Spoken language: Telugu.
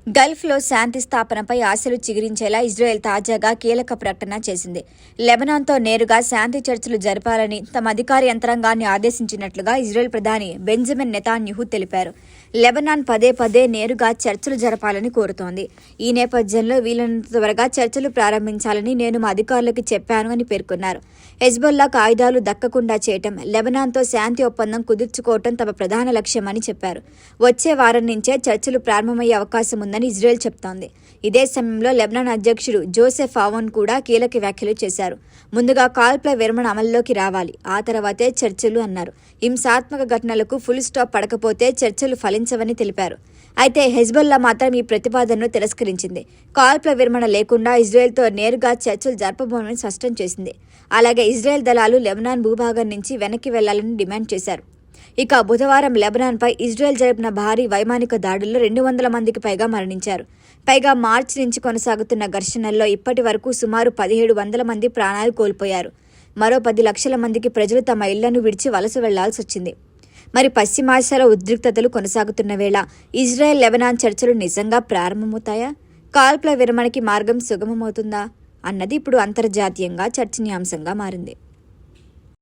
గల్ఫ్లో శాంతి స్థాపనపై ఆశలు చిగురించేలా ఇజ్రాయెల్ తాజాగా కీలక ప్రకటన చేసింది. లెబనాన్తో నేరుగా శాంతి చర్చలు జరపాలని తమ అధికార యంత్రాంగాన్ని ఆదేశించినట్లుగా ఇజ్రాయెల్ ప్రధాని బెంజమిన్ నెతాన్యాహు తెలిపారు. లెబనాన్ పదే పదే నేరుగా చర్చలు జరపాలని కోరుతోంది. ఈ నేపథ్యంలో వీలైనంత త్వరగా చర్చలు ప్రారంభించాలని నేను మా అధికారులకు చెప్పాను అని పేర్కొన్నారు. హెజ్బొల్లాకు ఆయుధాలు దక్కకుండా చేయటం, లెబనాన్తో శాంతి ఒప్పందం కుదుర్చుకోవటం తమ ప్రధాన లక్ష్యమని చెప్పారు. వచ్చే వారం నుంచే చర్చలు ప్రారంభమయ్యే అవకాశం ఉందని ఇజ్రాయెల్ చెప్తోంది. ఇదే సమయంలో లెబనాన్ అధ్యక్షుడు జోసెఫ్ ఆవన్ కూడా కీలక వ్యాఖ్యలు చేశారు. ముందుగా కాల్పుల విరమణ అమల్లోకి రావాలి, ఆ తర్వాతే చర్చలు అన్నారు. హింసాత్మక ఘటనలకు ఫుల్ స్టాప్ పడకపోతే చర్చలు ఫలించవని తెలిపారు. అయితే హెజ్బొల్లా మాత్రం ఈ ప్రతిపాదనను తిరస్కరించింది. కాల్పుల విరమణ లేకుండా ఇజ్రాయెల్తో నేరుగా చర్చలు జరపబోమని స్పష్టం చేసింది. అలాగే ఇజ్రాయెల్ దళాలు లెబనాన్ భూభాగం నుంచి వెనక్కి వెళ్లాలని డిమాండ్ చేశారు. ఇక బుధవారం లెబనాన్పై ఇజ్రాయెల్ జరిపిన భారీ వైమానిక దాడుల్లో 200 మందికి పైగా మరణించారు. పైగా మార్చి నుంచి కొనసాగుతున్న ఘర్షణల్లో ఇప్పటి వరకు సుమారు 1700 మంది ప్రాణాలు కోల్పోయారు. మరో 10 లక్షల మందికి ప్రజలు తమ ఇళ్లను విడిచి వలస వెళ్లాల్సి వచ్చింది. మరి పశ్చిమాసియాలో ఉద్రిక్తతలు కొనసాగుతున్న వేళ ఇజ్రాయెల్ లెబనాన్ చర్చలు నిజంగా ప్రారంభమవుతాయా? కాల్పుల విరమణకి మార్గం సుగమమవుతుందా అన్నది ఇప్పుడు అంతర్జాతీయంగా చర్చనీయాంశంగా మారింది.